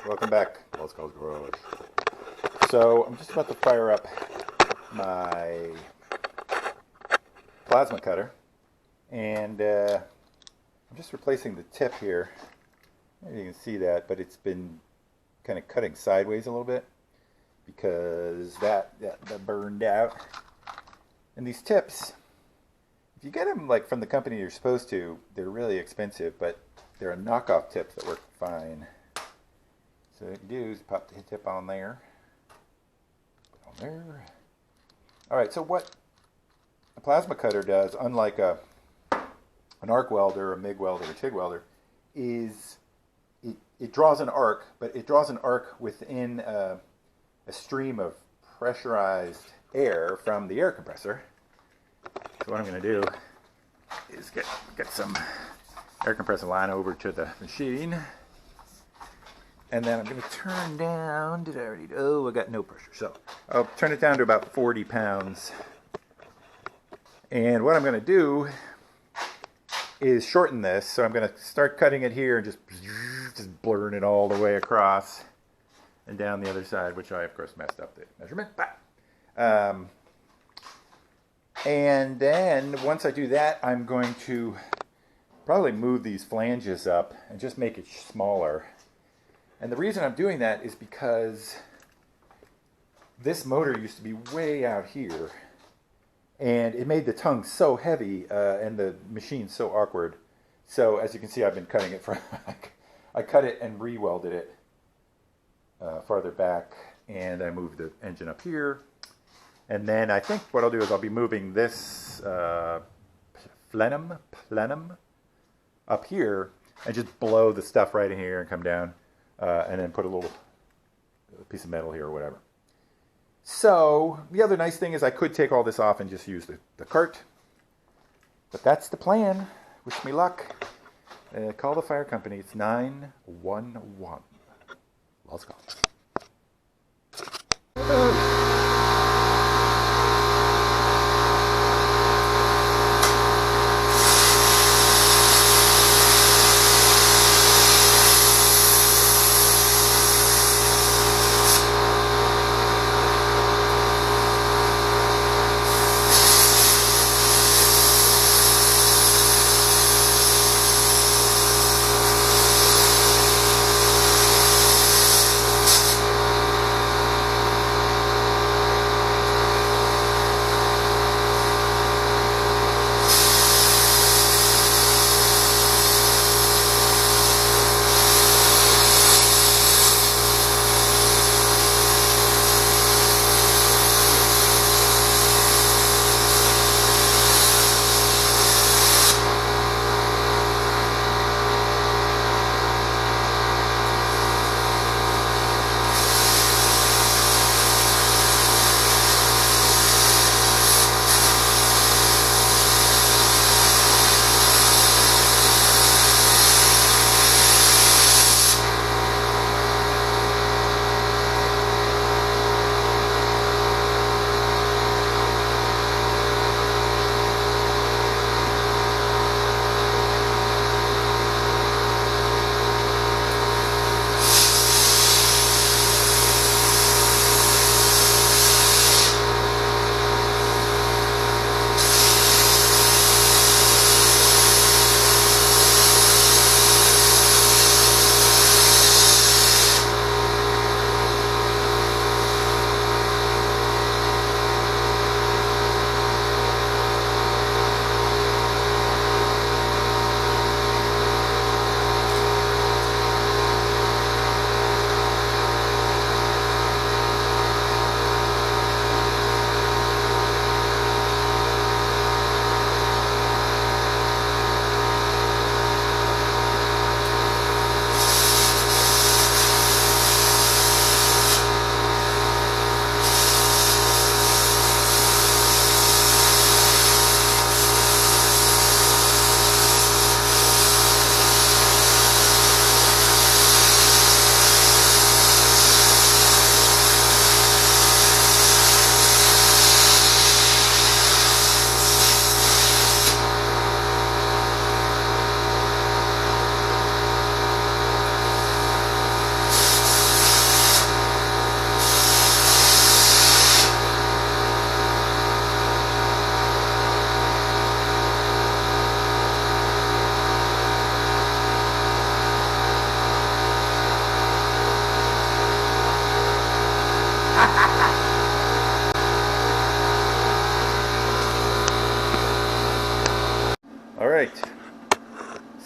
welcome back. Let's go garage. So I'm just about to fire up my plasma cutter, and I'm just replacing the tip here. Maybe you can see that, but it's been kind of cutting sideways a little bit because that burned out. And these tips, if you get them like from the company you're supposed to, they're really expensive, but they're a knockoff tip that work fine. So what you do is pop the tip on there. On there. Alright, so what a plasma cutter does, unlike an arc welder, a MIG welder, or a TIG welder, is it draws an arc, but it draws an arc within a stream of pressurized air from the air compressor. So what I'm going to do is get some air compressor line over to the machine, and then I'm going to turn down, did I already do? Oh, I got no pressure, so I'll turn it down to about 40 pounds. And what I'm going to do is shorten this, so I'm going to start cutting it here and just blurring it all the way across and down the other side, which I of course messed up the measurement. And then once I do that, I'm going to probably move these flanges up and just make it smaller. And the reason I'm doing that is because this motor used to be way out here, and it made the tongue so heavy and the machine so awkward. So as you can see, I've been cutting it from I cut it and re-welded it farther back, and I moved the engine up here. And then I think what I'll do is I'll be moving this plenum up here and just blow the stuff right in here and come down and then put a little piece of metal here or whatever. So the other nice thing is I could take all this off and just use the cart. But that's the plan. Wish me luck. Call the fire company. It's 911. Let's go.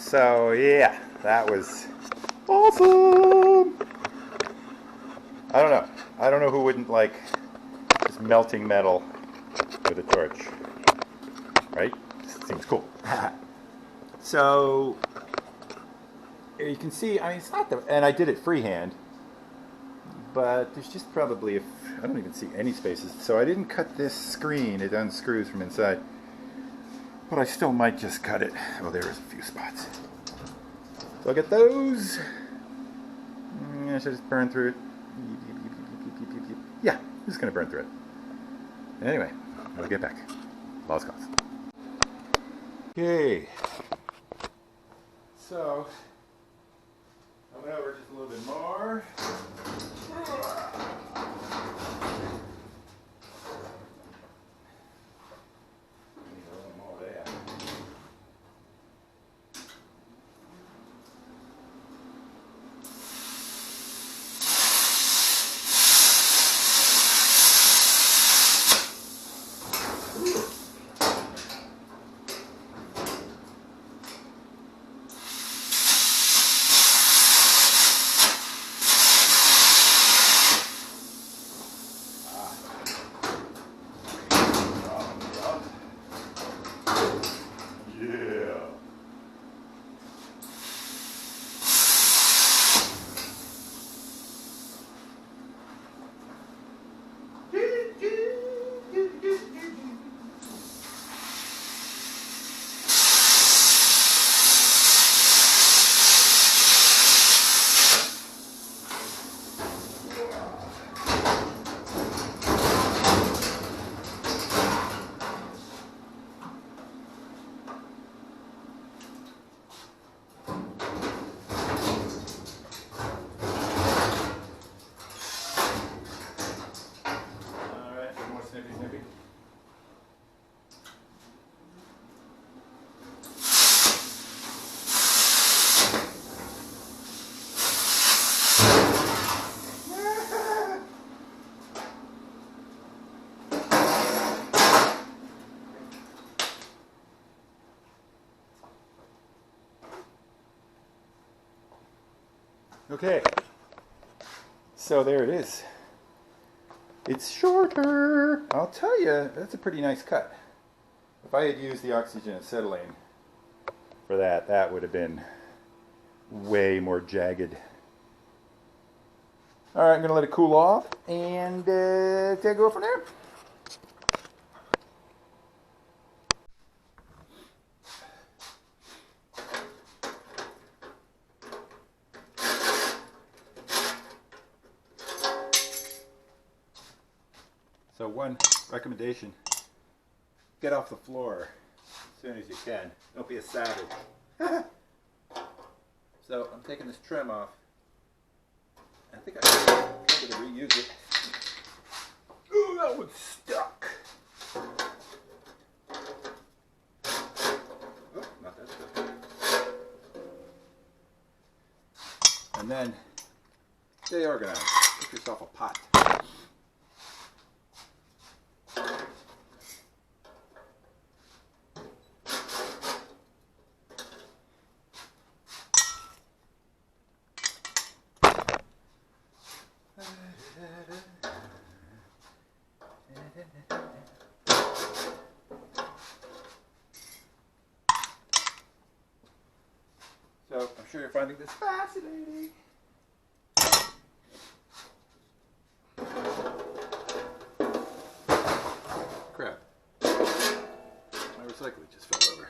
So yeah, that was awesome. I don't know. I don't know who wouldn't like just melting metal with a torch, right? Seems cool. So you can see, I mean, it's not the, and I did it freehand, but there's just probably, I don't even see any spaces. So I didn't cut this screen, it unscrews from inside, but I still might just cut it. Oh, there is a few spots. So I'll get those. I should just burn through it. Yeah, I'm just going to burn through it. Anyway, I'll get back. Lost cause. Okay. So, I went over just a little bit more. Need a little more there. Okay, so there it is. It's shorter. I'll tell you, that's a pretty nice cut. If I had used the oxygen acetylene for that, that would have been way more jagged. All right, I'm gonna let it cool off and go from there. So one recommendation, get off the floor as soon as you can. Don't be a savage. So I'm taking this trim off. I think I'm going to reuse it. Ooh, that one's stuck. Oh, not that stuck. And then stay organized. Get yourself a pot. So I'm sure you're finding this fascinating. Crap. My recycling just fell over.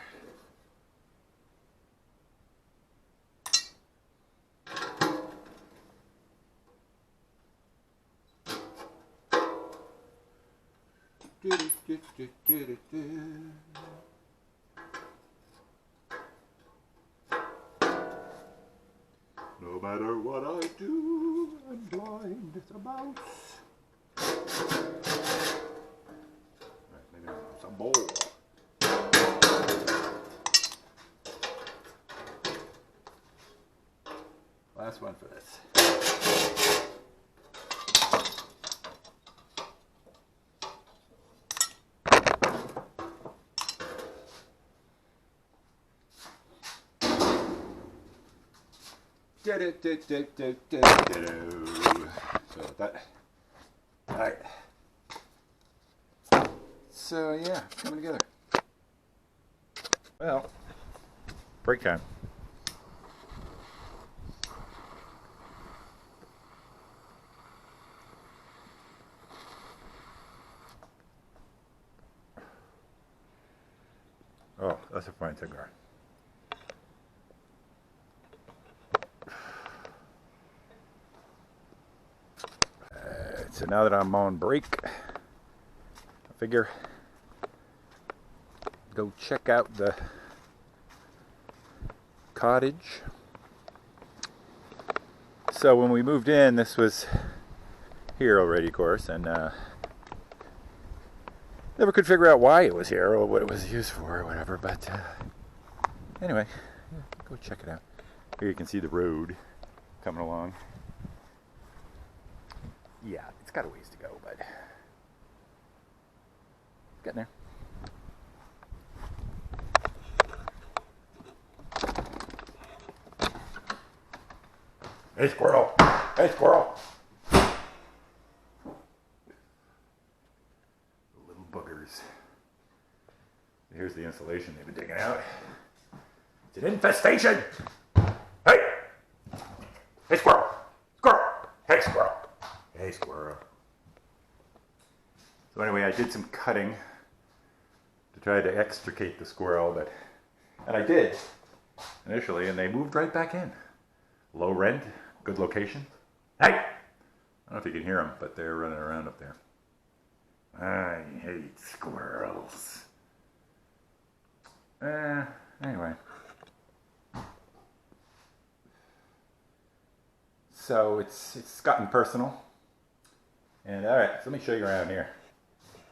No matter what I do, I'm blind as a mouse. Alright, maybe some bowl. Last one for this. So that. All right. So yeah, it's coming together. Well, break time. Oh, that's a fine cigar. So now that I'm on break, I figure go check out the cottage. So when we moved in, this was here already, of course, and never could figure out why it was here or what it was used for or whatever, but anyway, yeah, go check it out. Here you can see the road coming along. Yeah, it's got a ways to go, but getting there. Hey, squirrel! Hey, squirrel! Little boogers. Here's the insulation they've been digging out. It's an infestation! Hey! Hey, squirrel! Squirrel! Hey, squirrel! Hey, squirrel. So anyway, I did some cutting to try to extricate the squirrel, and I did initially, and they moved right back in. Low rent, good location. Hey! I don't know if you can hear them, but they're running around up there. I hate squirrels. Anyway. So it's gotten personal. And all right, so let me show you around here.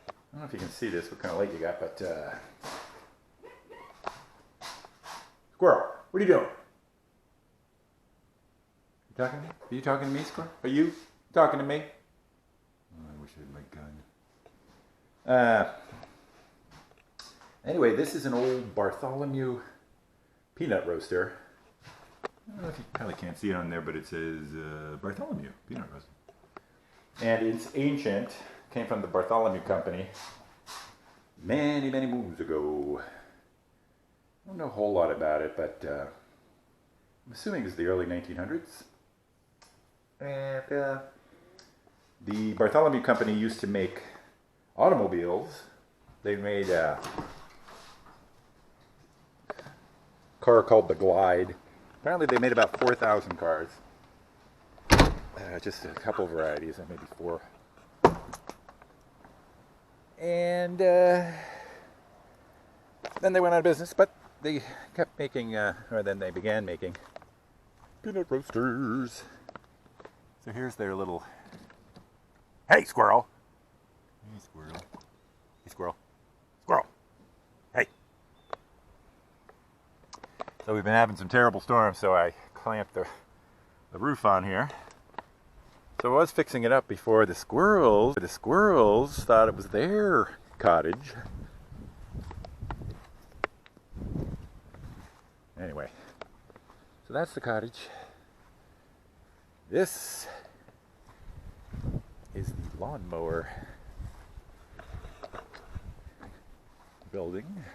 I don't know if you can see this, what kind of light you got, but squirrel, what are you doing? You talking to me? Are you talking to me, squirrel? Are you talking to me? Oh, I wish I had my gun. Anyway, this is an old Bartholomew peanut roaster. I don't know if you probably can't see it on there, but it says Bartholomew peanut roaster. And it's ancient, came from the Bartholomew Company many, many moons ago. I don't know a whole lot about it, but I'm assuming it's the early 1900s. And the Bartholomew Company used to make automobiles. They made a car called the Glide. Apparently they made about 4,000 cars. Just a couple of varieties, maybe 4. And then they went out of business, but they kept making, or then they began making peanut roasters. So here's their little, hey squirrel! Hey squirrel. Hey squirrel. Squirrel! Hey! So we've been having some terrible storms, so I clamped the roof on here. So I was fixing it up before the squirrels thought it was their cottage. Anyway, so that's the cottage. This is the lawnmower building.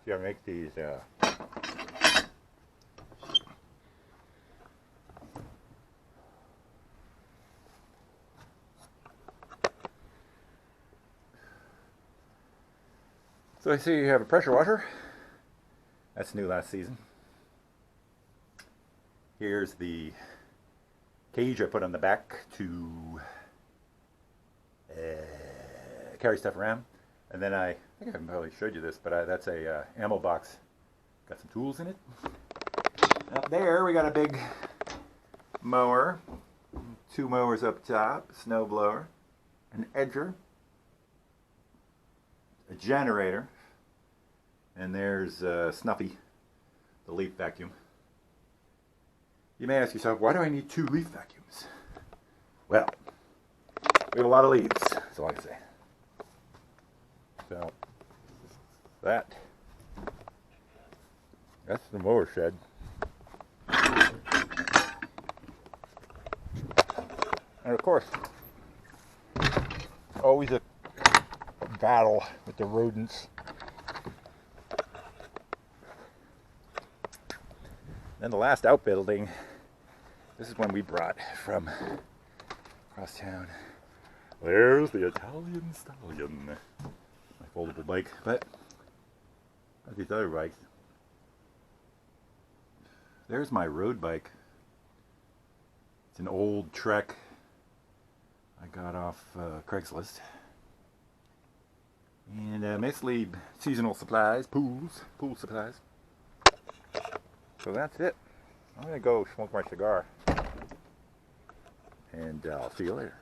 See, I make these so I see you have a pressure washer. That's new last season. Here's the cage I put on the back to carry stuff around. And then I think I probably showed you this, but that's a ammo box. Got some tools in it. Up there we got a big mower. 2 mowers up top, snow blower, an edger, a generator, and there's Snuffy, the leaf vacuum. You may ask yourself, why do I need 2 leaf vacuums? Well, we have a lot of leaves, that's all I can say. So, that. That's the mower shed. And of course, always a battle with the rodents. Then the last outbuilding, this is one we brought from across town. There's the Italian Stallion. My foldable bike, but these other bikes. There's my road bike. It's an old Trek I got off Craigslist. And mostly seasonal supplies, pool supplies. So that's it. I'm gonna go smoke my cigar. And I'll see you later.